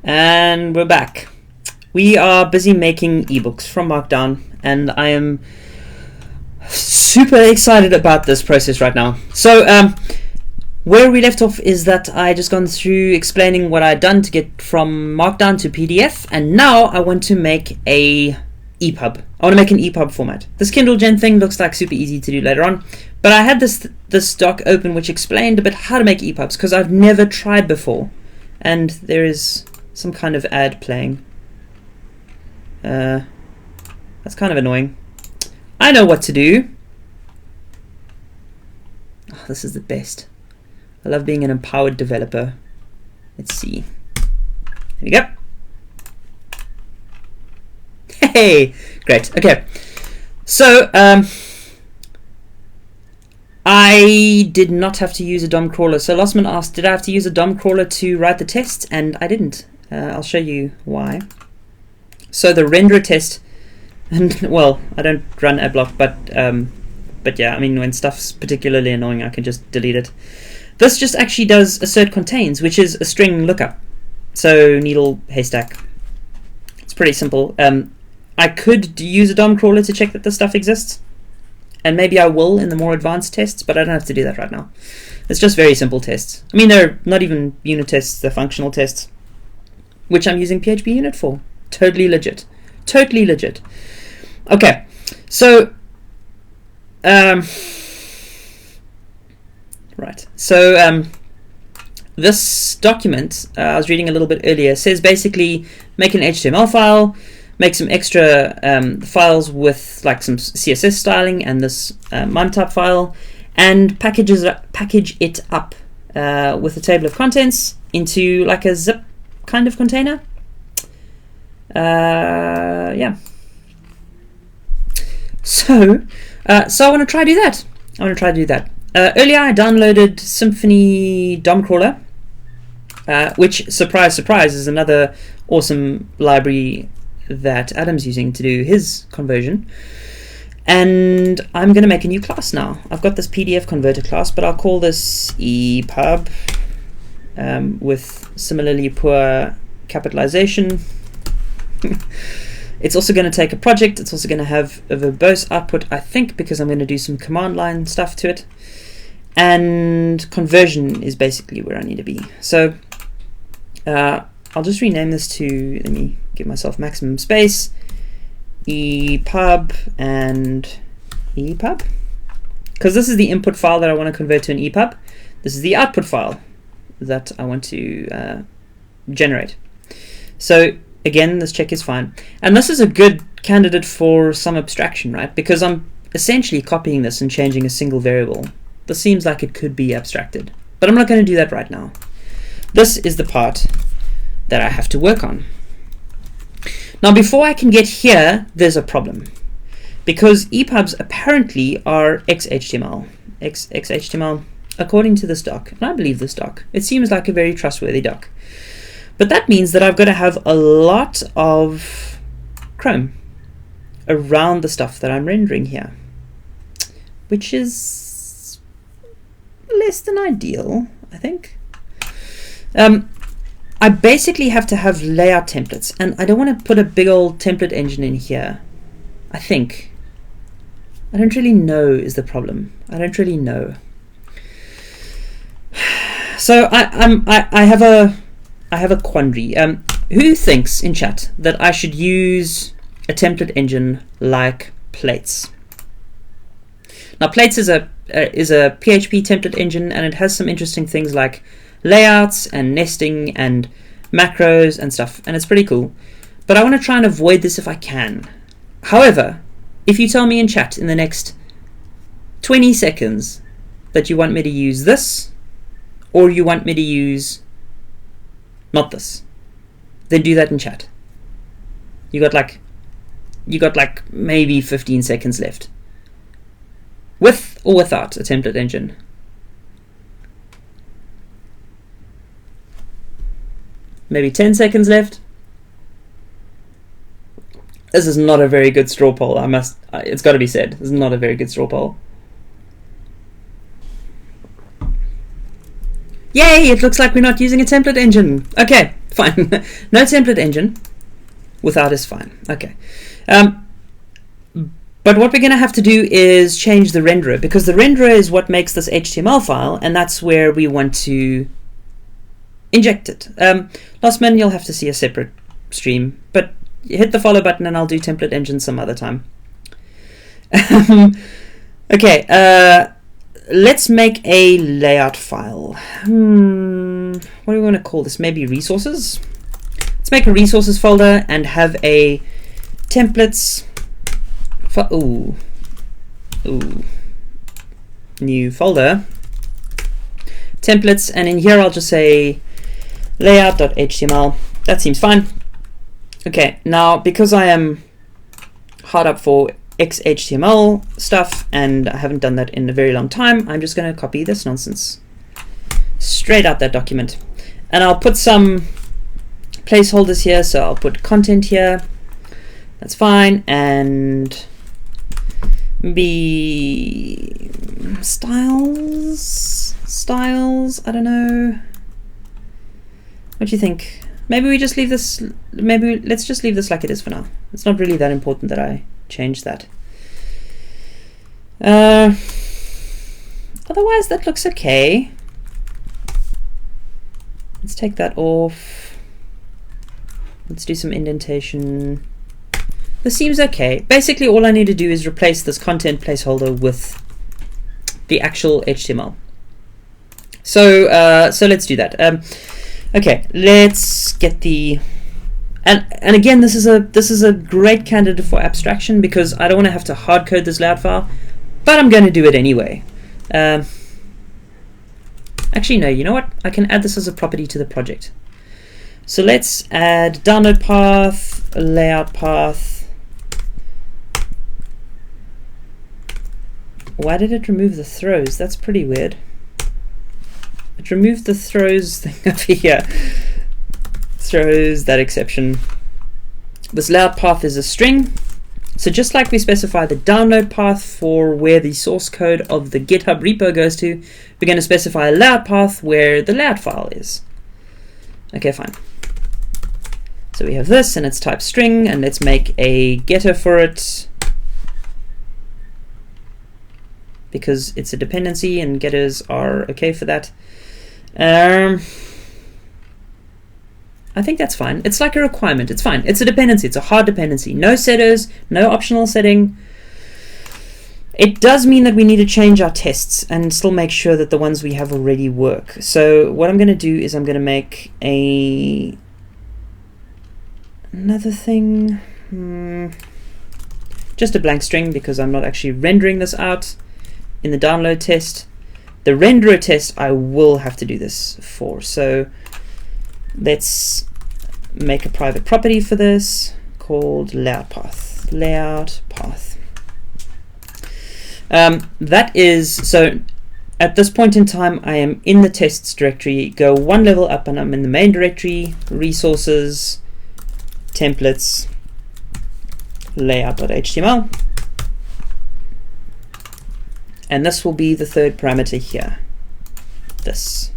And we're back. We are busy making ebooks from Markdown, and I am super excited about this process right now. So where we left off is that I just gone through explaining what I'd done to get from Markdown to PDF, and now I want to make a EPUB. I want to make an EPUB format. This Kindle Gen thing looks like super easy to do later on, but I had this doc open which explained a bit how to make EPUBs because I've never tried before, and there is some kind of ad playing. That's kind of annoying. I know what to do. Oh, this is the best. I love being an empowered developer. Let's see. There we go. Hey, great. Okay, so I did not have to use a DOM crawler. So Lossman asked, did I have to use a DOM crawler to write the test? And I didn't. I'll show you why. So the renderer test, and well, I don't run adblock, but yeah, I mean, when stuff's particularly annoying, I can just delete it. This just actually does assert contains, which is a string lookup. So needle haystack. It's pretty simple. I could use a DOM crawler to check that this stuff exists, and maybe I will in the more advanced tests, but I don't have to do that right now. It's just very simple tests. I mean, they're not even unit tests, they're functional tests, which I'm using PHP unit for. Totally legit. Totally legit. Okay, so right. So this document I was reading a little bit earlier says basically make an HTML file, make some extra files with like some CSS styling and this MIME-type file, and package it up with a table of contents into like a zip kind of container. Yeah. So I want to try do that. Earlier I downloaded Symfony DOM crawler, which, surprise, surprise, is another awesome library that Adam's using to do his conversion. And I'm going to make a new class now. I've got this PDF converter class, but I'll call this EPUB with similarly poor capitalization. It's also going to take a project. It's also going to have a verbose output, I think, because I'm going to do some command line stuff to it. And conversion is basically where I need to be. So I'll just rename this to, let me give myself maximum space, EPUB and EPUB. Because this is the input file that I want to convert to an EPUB. This is the output file that I want to generate. So again, this check is fine. And this is a good candidate for some abstraction, right? Because I'm essentially copying this and changing a single variable. This seems like it could be abstracted, but I'm not going to do that right now. This is the part that I have to work on. Now, before I can get here, there's a problem. Because EPUBs apparently are XHTML. XHTML, according to this doc. And I believe this doc. It seems like a very trustworthy doc. But that means that I've got to have a lot of Chrome around the stuff that I'm rendering here, which is less than ideal, I think. I basically have to have layout templates, and I don't want to put a big old template engine in here, I think. I don't really know is the problem. I don't really know. So I have a quandary. Who thinks in chat that I should use a template engine like Plates? Now, Plates is a PHP template engine, and it has some interesting things like layouts and nesting and macros and stuff, and it's pretty cool. But I want to try and avoid this if I can. However, if you tell me in chat in the next 20 seconds that you want me to use this, or you want me to use not this, then do that in chat. You got like maybe 15 seconds left. With or without a template engine. Maybe 10 seconds left. This is not a very good straw poll. It's got to be said. This is not a very good straw poll. Yay, it looks like we're not using a template engine. Okay, Fine. No template engine. Without is fine. Okay. But what we're going to have to do is change the renderer, because the renderer is what makes this HTML file, and that's where we want to inject it. Last minute, you'll have to see a separate stream, but hit the follow button and I'll do template engine some other time. Okay, let's make a layout file. What do we want to call this? Maybe resources? Let's make a resources folder and have a templates for new folder, templates, and in here I'll just say layout.html. That seems fine. Okay, now because I am hard up for XHTML stuff and I haven't done that in a very long time, I'm just going to copy this nonsense straight out that document, and I'll put some placeholders here. So I'll put content here, that's fine, and be styles, I don't know. What do you think? Maybe we just leave this, let's just leave this like it is for now. It's not really that important that I change that. Otherwise that looks okay. Let's take that off. Let's do some indentation. This seems okay. Basically all I need to do is replace this content placeholder with the actual HTML. So let's do that. Okay, let's get the and again, this is a great candidate for abstraction because I don't want to have to hard code this layout file, but I'm going to do it anyway. Actually, no. You know what? I can add this as a property to the project. So let's add download path, layout path. Why did it remove the throws? That's pretty weird. It removed the throws thing over here. Throws, that exception. This layout path is a string. So just like we specify the download path for where the source code of the GitHub repo goes to, we're going to specify a layout path where the layout file is. Okay, fine. So we have this and it's type string, and let's make a getter for it, because it's a dependency and getters are okay for that. I think that's fine. It's like a requirement. It's fine. It's a dependency. It's a hard dependency. No setters, no optional setting. It does mean that we need to change our tests and still make sure that the ones we have already work. So what I'm going to do is I'm going to make another thing. Just a blank string because I'm not actually rendering this out in the download test. The renderer test I will have to do this for. So let's make a private property for this called layout path. Layout path. That is, so at this point in time I am in the tests directory. Go one level up and I'm in the main directory, resources, templates, layout.html. And this will be the third parameter here. This.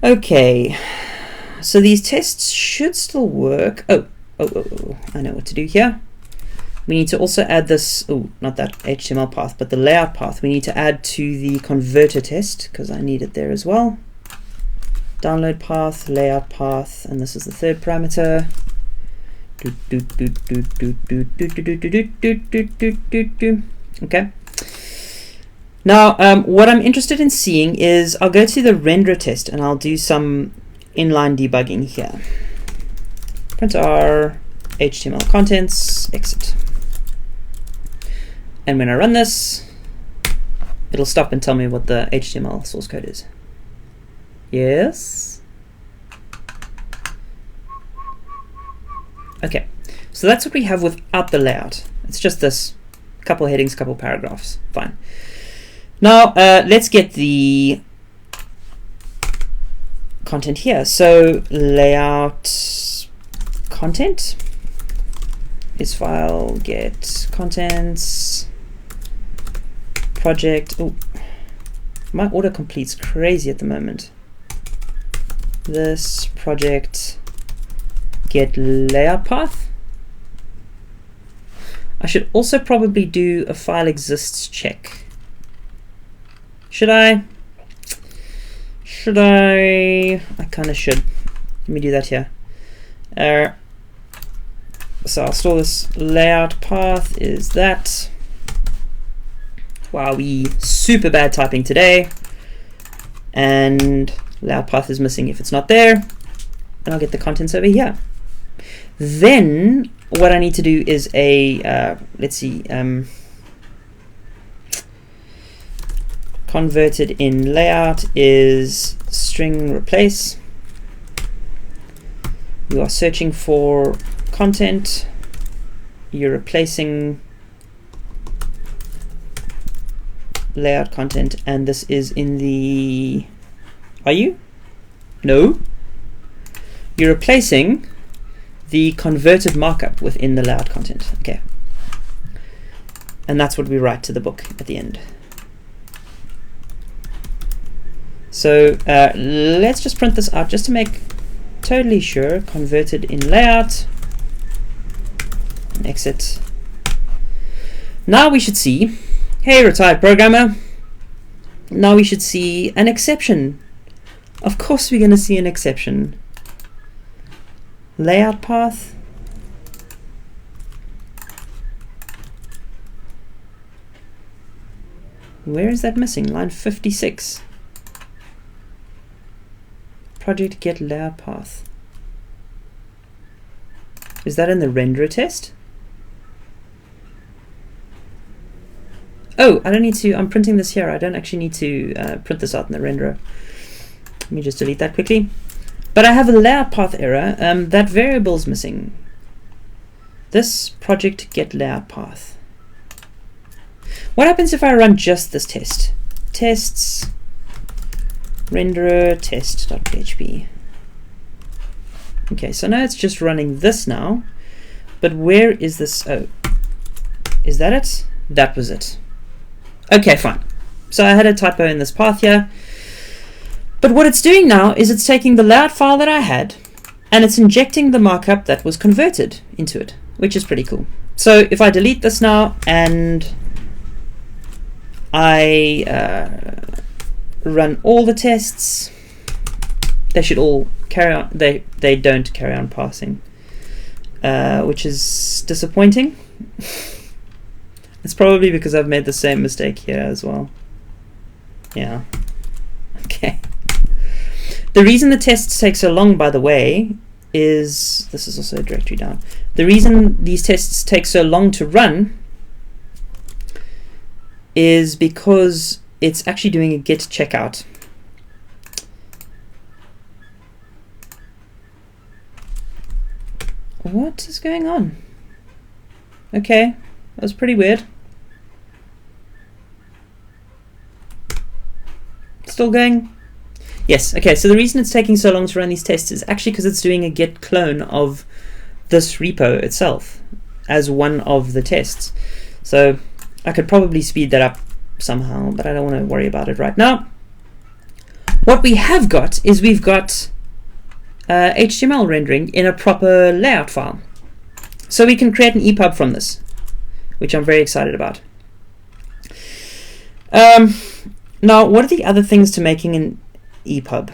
Okay, so these tests should still work. Oh, I know what to do here. We need to also add this, not that HTML path, but the layout path. We need to add to the converter test because I need it there as well. Download path, layout path, and this is the third parameter. Okay. Now, what I'm interested in seeing is I'll go to the renderer test and I'll do some inline debugging here. Print R, HTML contents, exit. And when I run this, it'll stop and tell me what the HTML source code is. Yes. Okay, so that's what we have without the layout. It's just this couple headings, couple paragraphs. Fine. Now let's get the content here. So layout content is file get contents project. Oh, my autocomplete's crazy at the moment. this project get layout path. I should also probably do a file exists check. Should I? I kind of should. Let me do that here. So I'll store this layout path is that. Wow, we super bad typing today. And layout path is missing if it's not there. And I'll get the contents over here. Then what I need to do is a, let's see, converted in layout is string replace. You are searching for content. You're replacing layout content, and this is in the, are you? No. You're replacing the converted markup within the layout content. Okay. And that's what we write to the book at the end. So let's just print this out just to make totally sure. Converted in layout. Exit. Now we should see, hey retired programmer, now we should see an exception. Of course we're going to see an exception. Layout path. Where is that missing? Line 56. Project get layout path. Is that in the renderer test? Oh, I don't need to, I'm printing this here. I don't actually need to print this out in the renderer. Let me just delete that quickly. But I have a layout path error. That variable's missing. This project get layout path. What happens if I run just this test? Tests renderer test.php. Okay, so now it's just running this now. But where is this? Oh, is that it? That was it. Okay, fine. So I had a typo in this path here. But what it's doing now is it's taking the layout file that I had and it's injecting the markup that was converted into it, which is pretty cool. So if I delete this now and I run all the tests, they should all carry on. They don't carry on passing, which is disappointing. It's probably because I've made the same mistake here as well. Yeah. Okay. The reason the tests take so long, by the way, is, this is also a directory down. The reason these tests take so long to run is because it's actually doing a git checkout. What is going on? Okay, that was pretty weird. Still going? Yes, okay, so the reason it's taking so long to run these tests is actually because it's doing a git clone of this repo itself as one of the tests. So I could probably speed that up somehow, but I don't want to worry about it right now. What we have got is we've got HTML rendering in a proper layout file. So we can create an EPUB from this, which I'm very excited about. Now, what are the other things to making an EPUB?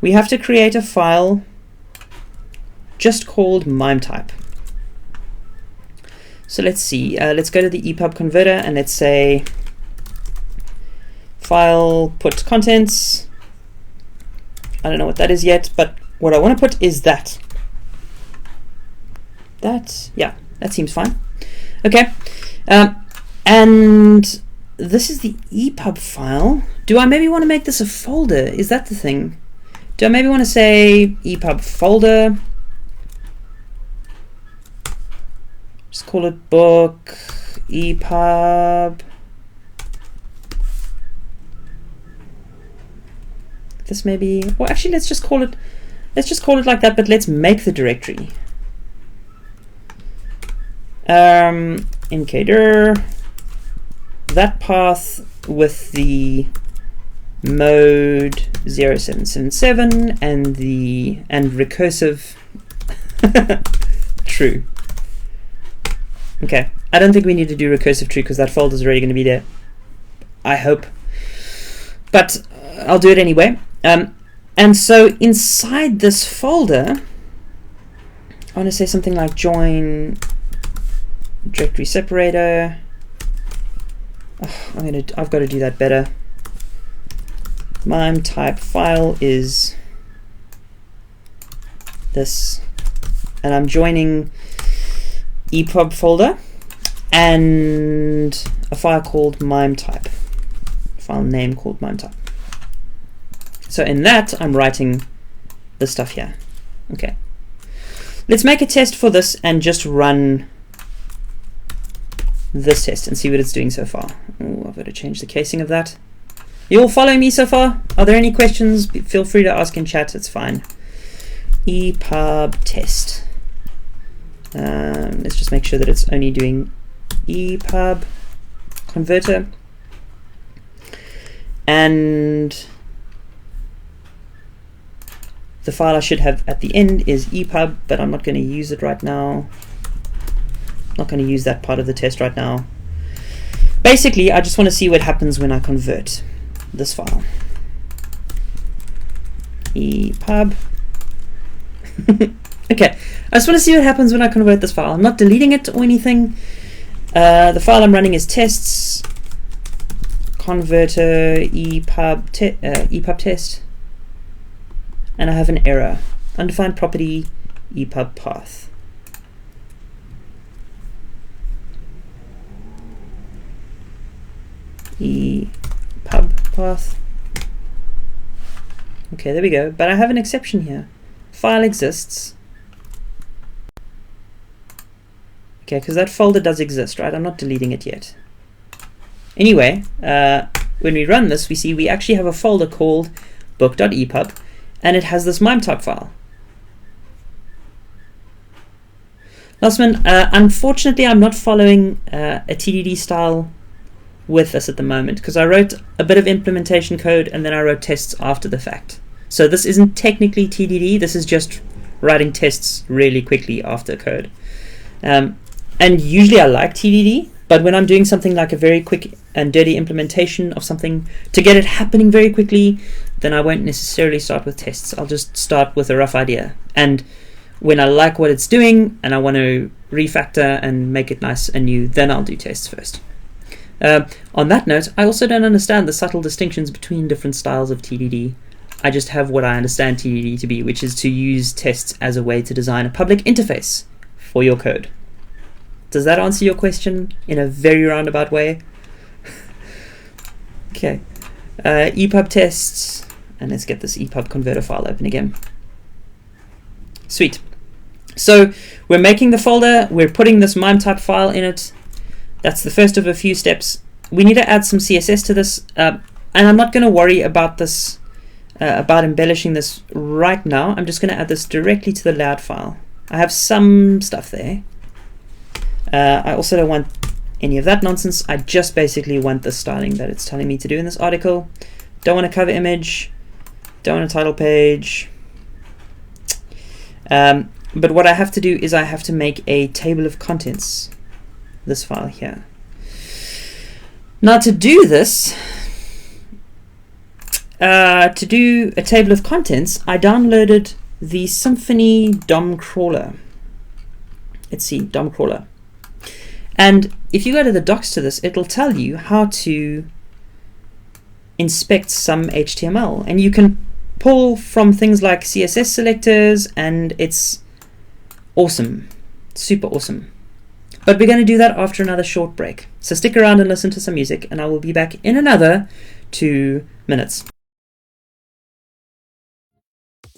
We have to create a file just called MIME-type. So let's see, let's go to the EPUB converter and let's say file put contents. I don't know what that is yet, but what I want to put is that. Yeah, that seems fine. Okay, and this is the EPUB file. Do I maybe want to make this a folder? Is that the thing? Do I maybe want to say EPUB folder? Just call it book EPUB. This maybe, well actually let's just call it like that, but let's make the directory. Include that path with the mode 0777 and recursive true. Okay, I don't think we need to do recursive true because that folder is already going to be there, I hope, but I'll do it anyway. And so inside this folder, I want to say something like join directory separator. Oh, I've got to do that better. MIME type file is this, and I'm joining EPUB folder and a file called MIME type, file name called MIME type. So in that, I'm writing this stuff here. Okay, let's make a test for this and just run this test and see what it's doing so far. Oh, I've got to change the casing of that. You all following me so far? Are there any questions? Feel free to ask in chat, it's fine. EPUB test. Let's just make sure that it's only doing EPUB converter. And the file I should have at the end is EPUB, but I'm not going to use it right now. Not going to use that part of the test right now. Basically, I just want to see what happens when I convert this file. EPUB. Okay, I just want to see what happens when I convert this file. I'm not deleting it or anything. The file I'm running is tests converter EPUB test, and I have an error. Undefined property EPUB path. EPUB path. Okay, there we go. But I have an exception here. File exists. Okay, because that folder does exist, right? I'm not deleting it yet. Anyway, when we run this, we see we actually have a folder called book.epub, and it has this MIME type file. Lastman, unfortunately, I'm not following a TDD style with this at the moment, because I wrote a bit of implementation code and then I wrote tests after the fact. So this isn't technically TDD, this is just writing tests really quickly after code. And usually I like TDD, but when I'm doing something like a very quick and dirty implementation of something to get it happening very quickly, then I won't necessarily start with tests. I'll just start with a rough idea. And when I like what it's doing and I want to refactor and make it nice and new, then I'll do tests first. On that note, I also don't understand the subtle distinctions between different styles of TDD. I just have what I understand TDD to be, which is to use tests as a way to design a public interface for your code. Does that answer your question in a very roundabout way? Okay, EPUB tests, and let's get this EPUB converter file open again. Sweet. So we're making the folder, we're putting this MIME type file in it. That's the first of a few steps. We need to add some CSS to this, and I'm not going to worry about this, about embellishing this right now. I'm just going to add this directly to the layout file. I have some stuff there. I also don't want any of that nonsense. I just basically want the styling that it's telling me to do in this article. Don't want a cover image. Don't want a title page. But what I have to do is I have to make a table of contents. This file here. Now to do this, to do a table of contents, I downloaded the Symfony DOM crawler. Let's see, DOM crawler. And if you go to the docs to this, it'll tell you how to inspect some HTML. And you can pull from things like CSS selectors, and it's awesome, super awesome. But we're going to do that after another short break. So stick around and listen to some music, and I will be back in another 2 minutes.